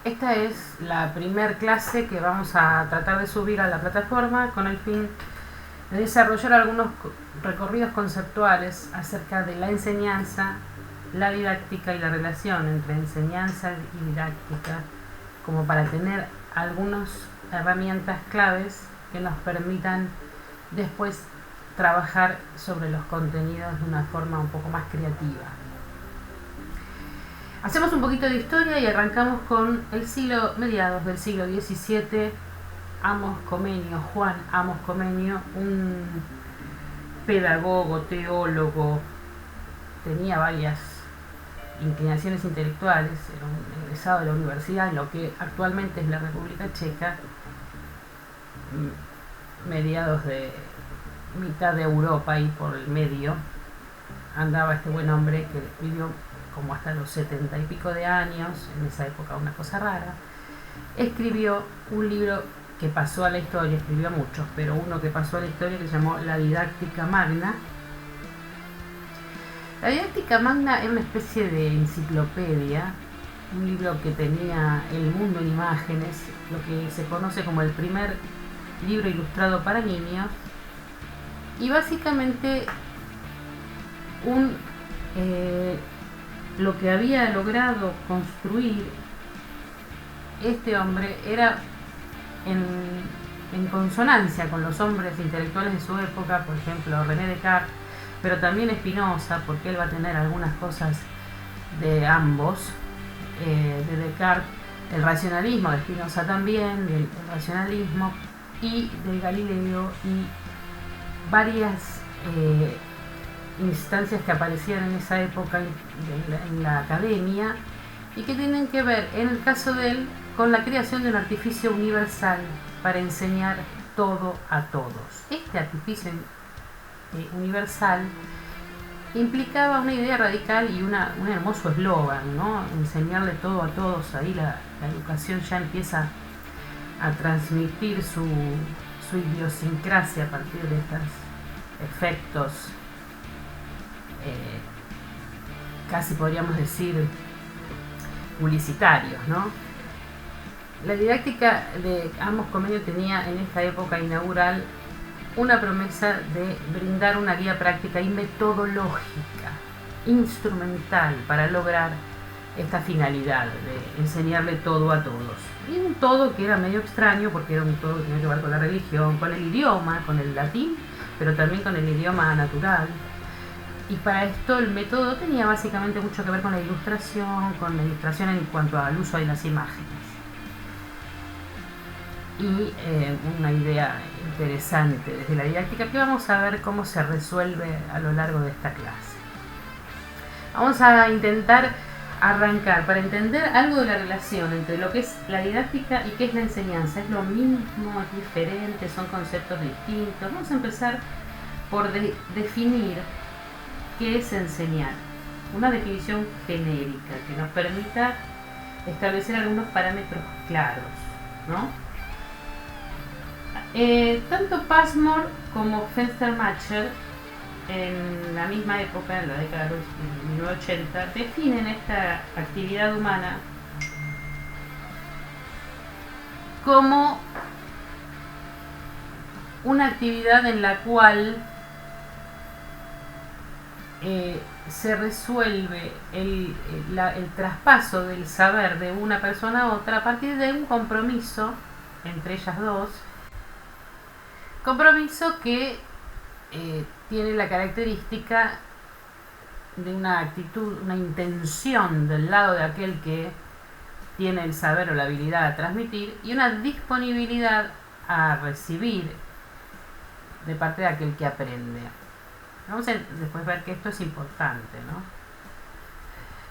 Esta es la primer clase que vamos a tratar de subir a la plataforma con el fin de desarrollar algunos recorridos conceptuales acerca de la enseñanza, la didáctica y la relación entre enseñanza y didáctica, como para tener algunas herramientas claves que nos permitan después trabajar sobre los contenidos de una forma un poco más creativa. Hacemos un poquito de historia y arrancamos con mediados del siglo XVII. Juan Amos Comenio, un pedagogo, teólogo, tenía varias inclinaciones intelectuales, era un egresado de la universidad en lo que actualmente es la República Checa, mediados de mitad de Europa y por el medio andaba este buen hombre que vivió como hasta los 70 y pico de años, en esa época una cosa rara. Escribió un libro que pasó a la historia, escribió muchos, pero uno que pasó a la historia que se llamó La Didáctica Magna. La Didáctica Magna era una especie de enciclopedia, un libro que tenía el mundo en imágenes, lo que se conoce como el primer libro ilustrado para niños, y básicamente lo que había logrado construir este hombre era en consonancia con los hombres intelectuales de su época, por ejemplo René Descartes, pero también Spinoza, porque él va a tener algunas cosas de ambos, de Descartes, el racionalismo, de Spinoza también, del racionalismo, y de Galileo, y varias instancias que aparecían en esa época en la academia y que tienen que ver, en el caso de él, con la creación de un artificio universal para enseñar todo a todos. Este artificio universal implicaba una idea radical y un hermoso eslogan, ¿no? Enseñarle todo a todos. Ahí la educación ya empieza a transmitir su idiosincrasia a partir de estos efectos, casi podríamos decir publicitarios, ¿no? La didáctica de Amos Comenio tenía en esta época inaugural una promesa de brindar una guía práctica y metodológica, instrumental, para lograr esta finalidad de enseñarle todo a todos. Y un todo que era medio extraño, porque era un todo que tenía que ver con la religión, con el idioma, con el latín, pero también con el idioma natural. Y para esto el método tenía básicamente mucho que ver con la ilustración en cuanto al uso de las imágenes. Y una idea interesante desde la didáctica que vamos a ver cómo se resuelve a lo largo de esta clase. Vamos a intentar arrancar para entender algo de la relación entre lo que es la didáctica y qué es la enseñanza. ¿Es lo mismo? ¿Es diferente? ¿Son conceptos distintos? Vamos a empezar por definir qué es enseñar. Una definición genérica que nos permita establecer algunos parámetros claros, ¿no? Tanto Passmore como Fenstermacher, en la misma época, en la década de 1980, definen esta actividad humana como una actividad en la cual se resuelve el traspaso del saber de una persona a otra a partir de un compromiso entre ellas dos, compromiso que tiene la característica de una actitud, una intención del lado de aquel que tiene el saber o la habilidad a transmitir y una disponibilidad a recibir de parte de aquel que aprende. Vamos a después ver que esto es importante, ¿no?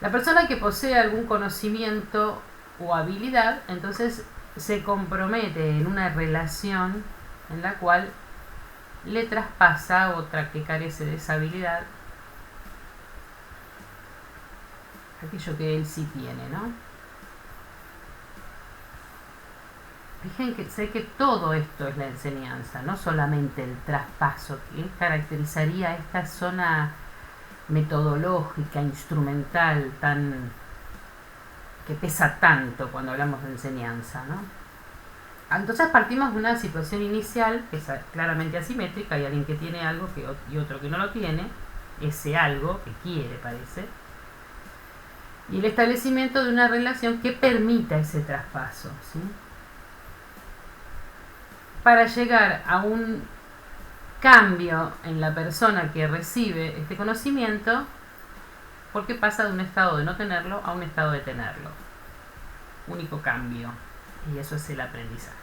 La persona que posee algún conocimiento o habilidad, entonces se compromete en una relación en la cual le traspasa a otra que carece de esa habilidad aquello que él sí tiene, ¿no? Fíjense que todo esto es la enseñanza, no solamente el traspaso, que caracterizaría esta zona metodológica, instrumental, tan que pesa tanto cuando hablamos de enseñanza, ¿no? Entonces partimos de una situación inicial que es claramente asimétrica, hay alguien que tiene algo y otro que no lo tiene, ese algo que quiere parece, y el establecimiento de una relación que permita ese traspaso, ¿sí? Para llegar a un cambio en la persona que recibe este conocimiento, porque pasa de un estado de no tenerlo a un estado de tenerlo. Único cambio, y eso es el aprendizaje.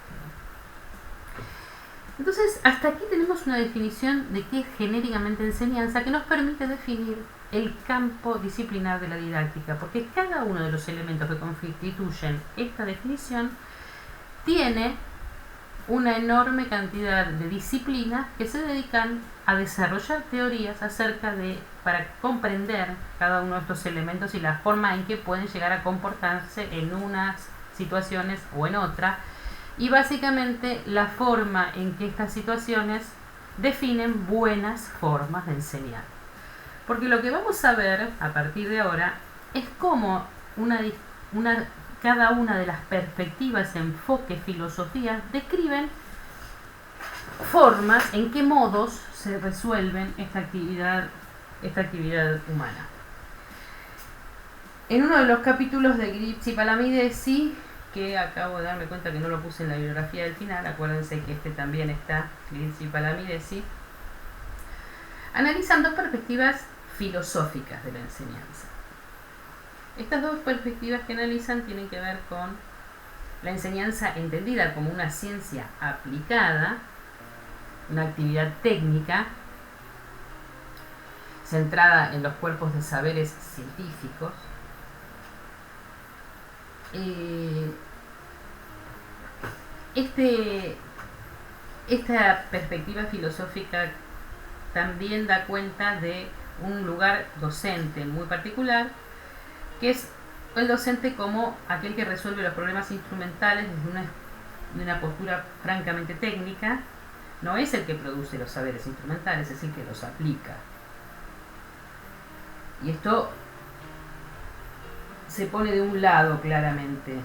Entonces, hasta aquí tenemos una definición de qué es genéricamente enseñanza que nos permite definir el campo disciplinar de la didáctica, porque cada uno de los elementos que constituyen esta definición tiene una enorme cantidad de disciplinas que se dedican a desarrollar teorías para comprender cada uno de estos elementos y la forma en que pueden llegar a comportarse en unas situaciones o en otras, y básicamente la forma en que estas situaciones definen buenas formas de enseñar. Porque lo que vamos a ver a partir de ahora es cómo cada una de las perspectivas, enfoques, filosofías describen formas, en qué modos se resuelven esta actividad humana. En uno de los capítulos de Gripsi Palamidesi, que acabo de darme cuenta que no lo puse en la bibliografía del final, acuérdense que este también está, Gripsi Palamidesi, analizan dos perspectivas filosóficas de la enseñanza. Estas dos perspectivas que analizan tienen que ver con la enseñanza entendida como una ciencia aplicada, una actividad técnica centrada en los cuerpos de saberes científicos. Esta perspectiva filosófica también da cuenta de un lugar docente muy particular, que es el docente como aquel que resuelve los problemas instrumentales desde una postura francamente técnica. No es el que produce los saberes instrumentales, es el que los aplica. Y esto se pone de un lado claramente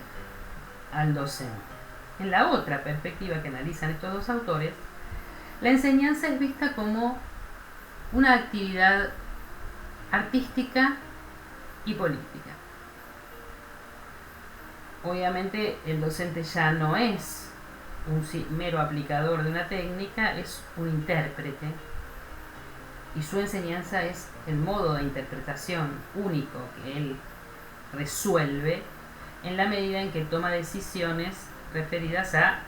al docente. En la otra perspectiva que analizan estos dos autores, la enseñanza es vista como una actividad artística y política. Obviamente el docente ya no es un mero aplicador de una técnica, es un intérprete, y su enseñanza es el modo de interpretación único que él resuelve en la medida en que toma decisiones referidas a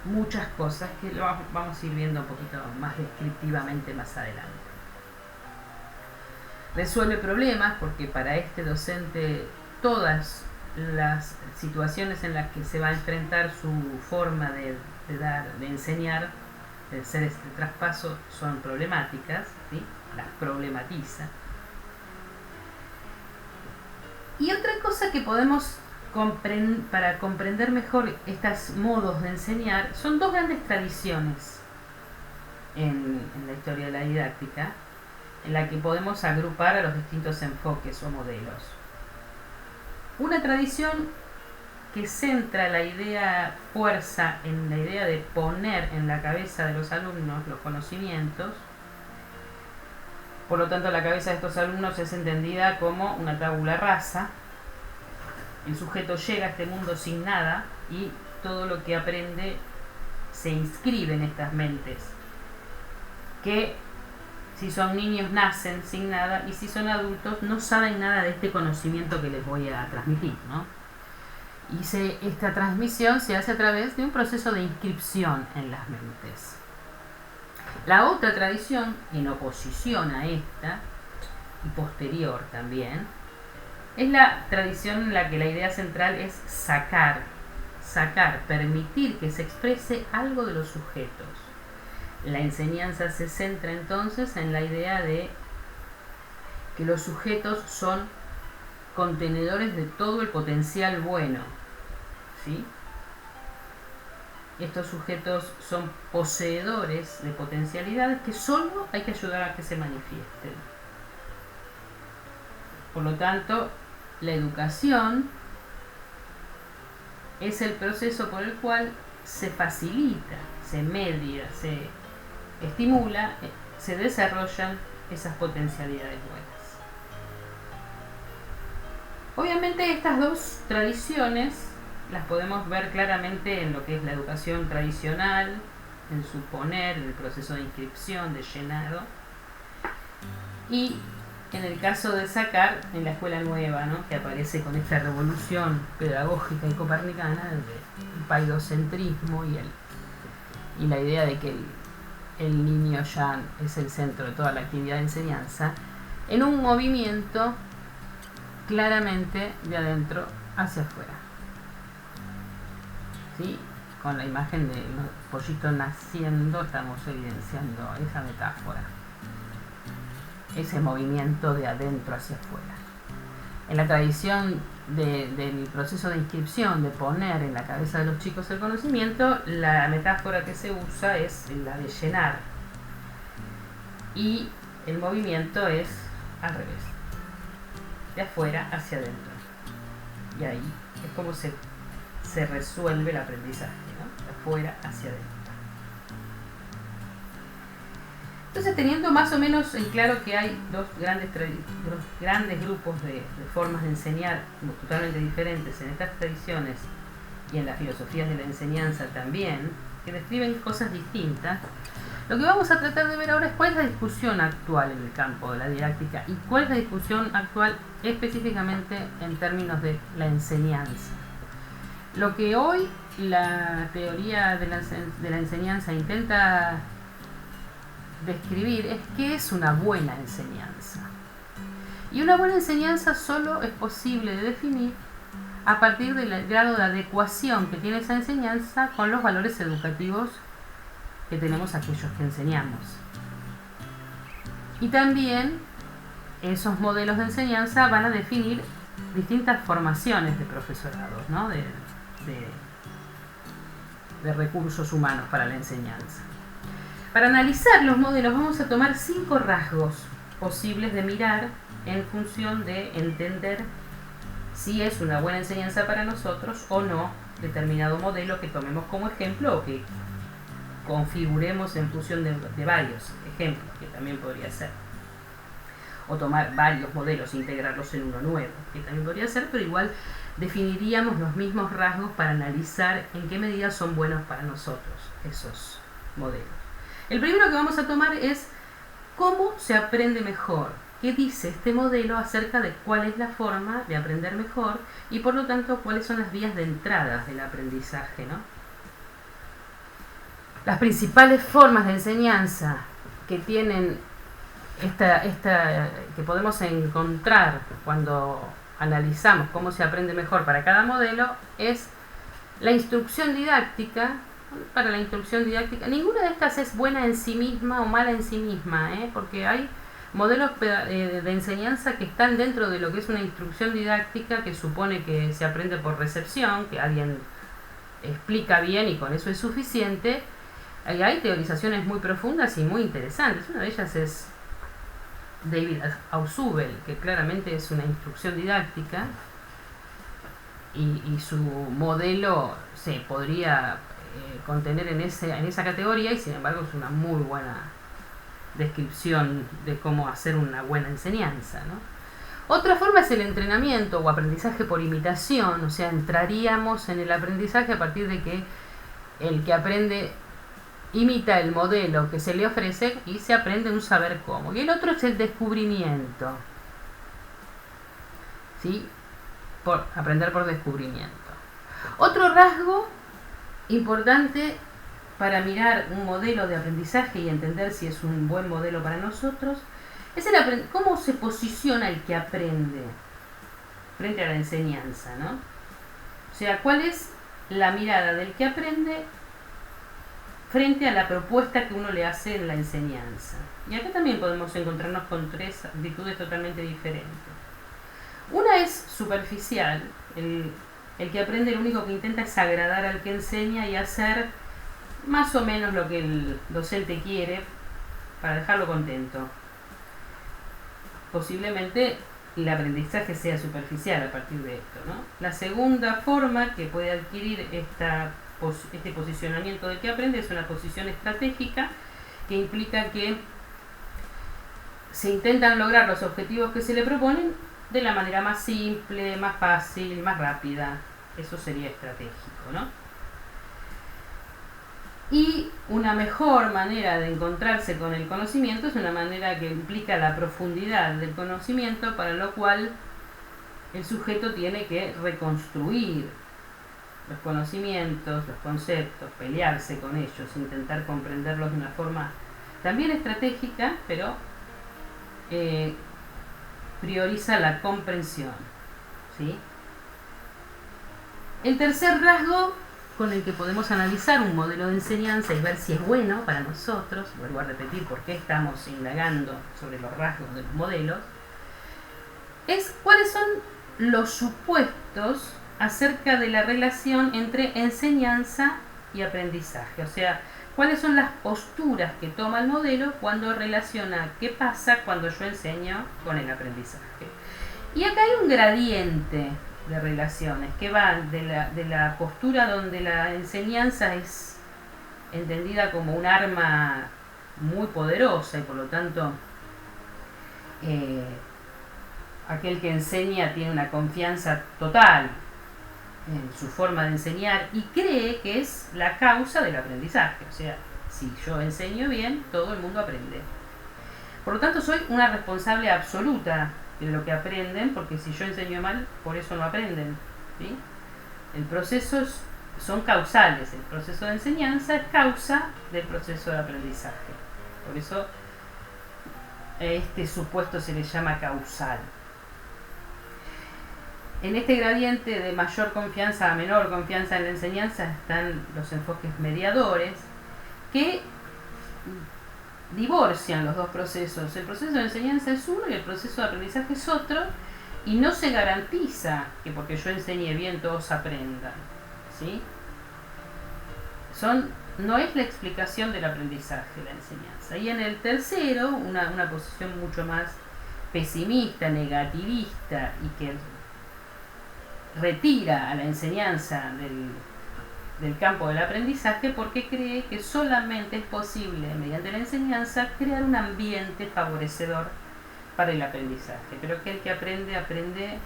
muchas cosas que lo vamos a ir viendo un poquito más descriptivamente más adelante. Resuelve problemas porque para este docente todas las situaciones en las que se va a enfrentar su forma de enseñar, de hacer este traspaso, son problemáticas, ¿sí? Las problematiza. Y otra cosa que podemos para comprender mejor estos modos de enseñar, son dos grandes tradiciones en la historia de la didáctica, en la que podemos agrupar a los distintos enfoques o modelos. Una tradición que centra fuerza en la idea de poner en la cabeza de los alumnos los conocimientos. Por lo tanto, la cabeza de estos alumnos es entendida como una tabula rasa. El sujeto llega a este mundo sin nada y todo lo que aprende se inscribe en estas mentes, que si son niños nacen sin nada y si son adultos no saben nada de este conocimiento que les voy a transmitir, ¿no? Y esta transmisión se hace a través de un proceso de inscripción en las mentes. La otra tradición, en oposición a esta, y posterior también, es la tradición en la que la idea central es sacar, permitir que se exprese algo de los sujetos. La enseñanza se centra entonces en la idea de que los sujetos son contenedores de todo el potencial bueno, ¿sí? Estos sujetos son poseedores de potencialidades que solo hay que ayudar a que se manifiesten. Por lo tanto, la educación es el proceso por el cual se facilita, se media, se estimula, se desarrollan esas potencialidades buenas. Obviamente estas dos tradiciones las podemos ver claramente en lo que es la educación tradicional, en su poner, en el proceso de inscripción, de llenado, y en el caso de sacar en la escuela nueva, ¿no?, que aparece con esta revolución pedagógica y copernicana del paidocentrismo y la idea de que el niño ya es el centro de toda la actividad de enseñanza, en un movimiento claramente de adentro hacia afuera. ¿Sí? Con la imagen de los pollitos naciendo estamos evidenciando esa metáfora, ese movimiento de adentro hacia afuera. En la tradición del proceso de inscripción, de poner en la cabeza de los chicos el conocimiento, la metáfora que se usa es la de llenar, y el movimiento es al revés, de afuera hacia adentro, y ahí es como se resuelve el aprendizaje, ¿no?, de afuera hacia adentro. Entonces, teniendo más o menos en claro que hay dos grandes grupos de formas de enseñar totalmente diferentes en estas tradiciones y en las filosofías de la enseñanza también, que describen cosas distintas, lo que vamos a tratar de ver ahora es cuál es la discusión actual en el campo de la didáctica y cuál es la discusión actual específicamente en términos de la enseñanza. Lo que hoy la teoría de la enseñanza intenta describir es qué es una buena enseñanza. Y una buena enseñanza solo es posible de definir a partir del grado de adecuación que tiene esa enseñanza con los valores educativos que tenemos aquellos que enseñamos. Y también esos modelos de enseñanza van a definir distintas formaciones de profesorados, ¿no?, de recursos humanos para la enseñanza. Para analizar los modelos vamos a tomar 5 rasgos posibles de mirar en función de entender si es una buena enseñanza para nosotros o no determinado modelo que tomemos como ejemplo o que configuremos en función de varios ejemplos, que también podría ser. O tomar varios modelos e integrarlos en uno nuevo, que también podría ser, pero igual definiríamos los mismos rasgos para analizar en qué medida son buenos para nosotros esos modelos. El primero que vamos a tomar es cómo se aprende mejor. ¿Qué dice este modelo acerca de cuál es la forma de aprender mejor y por lo tanto cuáles son las vías de entrada del aprendizaje, ¿no? Las principales formas de enseñanza que tienen que podemos encontrar cuando analizamos cómo se aprende mejor para cada modelo es la instrucción didáctica. Para la instrucción didáctica, ninguna de estas es buena en sí misma o mala en sí misma, porque hay modelos de enseñanza que están dentro de lo que es una instrucción didáctica, que supone que se aprende por recepción, que alguien explica bien y con eso es suficiente. Hay teorizaciones muy profundas y muy interesantes. Una de ellas es David Ausubel, que claramente es una instrucción didáctica y su modelo se podría contener en esa categoría, y sin embargo es una muy buena descripción de cómo hacer una buena enseñanza, ¿no? Otra forma es el entrenamiento o aprendizaje por imitación, o sea, entraríamos en el aprendizaje a partir de que el que aprende imita el modelo que se le ofrece y se aprende un saber cómo. Y el otro es el descubrimiento, ¿sí? Aprender por descubrimiento. Otro rasgo importante para mirar un modelo de aprendizaje y entender si es un buen modelo para nosotros es cómo se posiciona el que aprende frente a la enseñanza, ¿no? O sea, cuál es la mirada del que aprende frente a la propuesta que uno le hace en la enseñanza. Y acá también podemos encontrarnos con 3 actitudes totalmente diferentes. Una es superficial. El que aprende lo único que intenta es agradar al que enseña y hacer más o menos lo que el docente quiere para dejarlo contento. Posiblemente el aprendizaje sea superficial a partir de esto, ¿no? La segunda forma que puede adquirir este posicionamiento del que aprende es una posición estratégica, que implica que se intentan lograr los objetivos que se le proponen de la manera más simple, más fácil, más rápida. Eso sería estratégico, ¿no? Y una mejor manera de encontrarse con el conocimiento es una manera que implica la profundidad del conocimiento, para lo cual el sujeto tiene que reconstruir los conocimientos, los conceptos, pelearse con ellos, intentar comprenderlos de una forma también estratégica, pero prioriza la comprensión, ¿sí? El tercer rasgo con el que podemos analizar un modelo de enseñanza y ver si es bueno para nosotros, vuelvo a repetir por qué estamos indagando sobre los rasgos de los modelos, es cuáles son los supuestos acerca de la relación entre enseñanza y aprendizaje. O sea, cuáles son las posturas que toma el modelo cuando relaciona qué pasa cuando yo enseño con el aprendizaje. Y acá hay un gradiente de relaciones que van de la postura donde la enseñanza es entendida como un arma muy poderosa y por lo tanto aquel que enseña tiene una confianza total en su forma de enseñar y cree que es la causa del aprendizaje. O sea, si yo enseño bien, todo el mundo aprende. Por lo tanto, soy una responsable absoluta de lo que aprenden, porque si yo enseño mal, por eso no aprenden, ¿sí? El proceso son causales. El proceso de enseñanza es causa del proceso de aprendizaje. Por eso este supuesto se le llama causal. En este gradiente de mayor confianza a menor confianza en la enseñanza están los enfoques mediadores que divorcian los dos procesos. El proceso de enseñanza es uno y el proceso de aprendizaje es otro, y no se garantiza que porque yo enseñe bien todos aprendan, ¿sí? No es la explicación del aprendizaje la enseñanza. Y en el tercero, una posición mucho más pesimista, negativista y que retira a la enseñanza del campo del aprendizaje porque cree que solamente es posible mediante la enseñanza crear un ambiente favorecedor para el aprendizaje, pero que el que aprende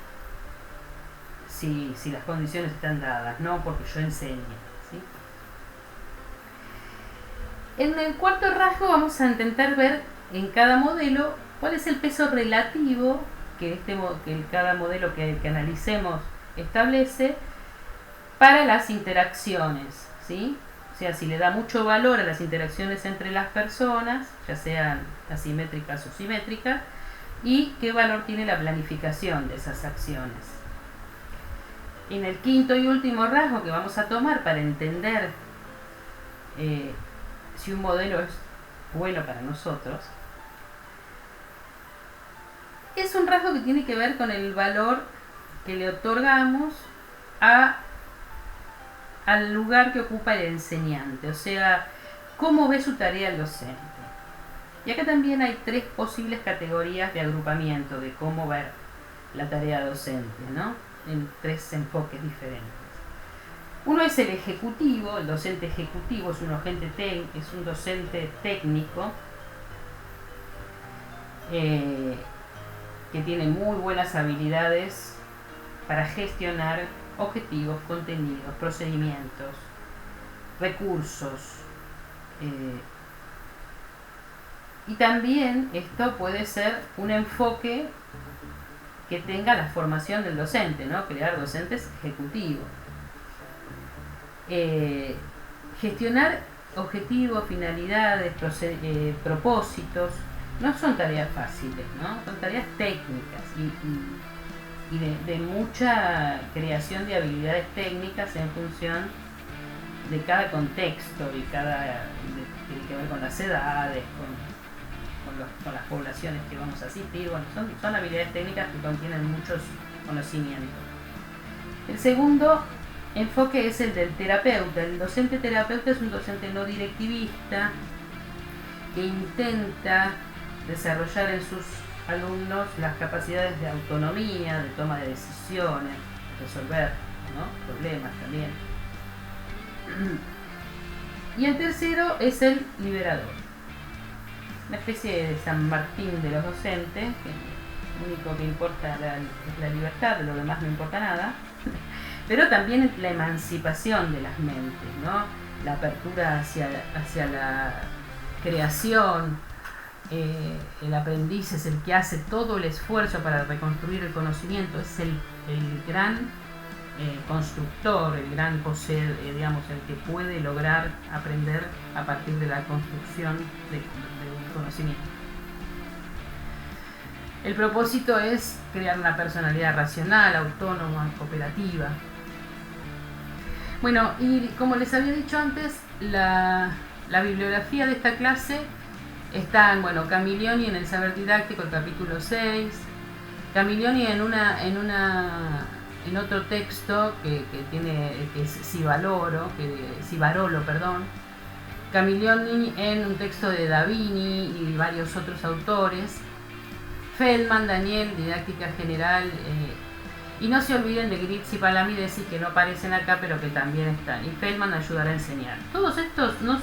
si las condiciones están dadas, no porque yo enseñe, ¿sí? En el cuarto rasgo vamos a intentar ver en cada modelo cuál es el peso relativo que cada modelo que analicemos establece para las interacciones, ¿sí? O sea, si le da mucho valor a las interacciones entre las personas, ya sean asimétricas o simétricas, y qué valor tiene la planificación de esas acciones. En el quinto y último rasgo que vamos a tomar para entender si un modelo es bueno para nosotros, es un rasgo que tiene que ver con el valor que le otorgamos al lugar que ocupa el enseñante, o sea, cómo ve su tarea el docente. Y acá también hay tres posibles categorías de agrupamiento de cómo ver la tarea docente, ¿no? En tres enfoques diferentes. Uno es el ejecutivo. El docente ejecutivo es un docente técnico que tiene muy buenas habilidades para gestionar objetivos, contenidos, procedimientos, recursos. Y también esto puede ser un enfoque que tenga la formación del docente, ¿no? Crear docentes ejecutivos. Gestionar objetivos, finalidades, propósitos, no son tareas fáciles, ¿no? Son tareas técnicas y de mucha creación de habilidades técnicas en función de cada contexto y tiene que ver con las edades, con las poblaciones que vamos a asistir. Bueno, son habilidades técnicas que contienen muchos conocimientos. El segundo enfoque es el del terapeuta. El docente terapeuta es un docente no directivista que intenta desarrollar en sus alumnos las capacidades de autonomía, de toma de decisiones, resolver, ¿no?, problemas también. Y el tercero es el liberador, una especie de San Martín de los docentes, que lo único que importa es la libertad, de lo demás no importa nada, pero también la emancipación de las mentes, ¿no?, la apertura hacia la creación. El aprendiz es el que hace todo el esfuerzo para reconstruir el conocimiento, es el gran constructor, el gran poseedor, digamos, el que puede lograr aprender a partir de la construcción del conocimiento. El propósito es crear una personalidad racional, autónoma, cooperativa. Bueno, y como les había dicho antes, la bibliografía de esta clase está en, bueno, Camillioni en el saber didáctico, el capítulo 6, Camillioni en otro texto que es Civarolo, Camillioni en un texto de Davini y varios otros autores, Feldman, Daniel, Didáctica General, y no se olviden de Gritz y Palamidesi, que no aparecen acá pero que también están, y Feldman ayudará a enseñar. Todos estos no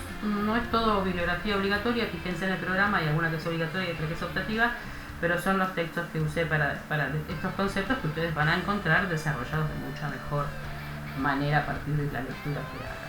es todo bibliografía obligatoria, fíjense en el programa, hay alguna que es obligatoria y otra que es optativa, pero son los textos que usé para estos conceptos que ustedes van a encontrar desarrollados de mucha mejor manera a partir de la lectura que hagan.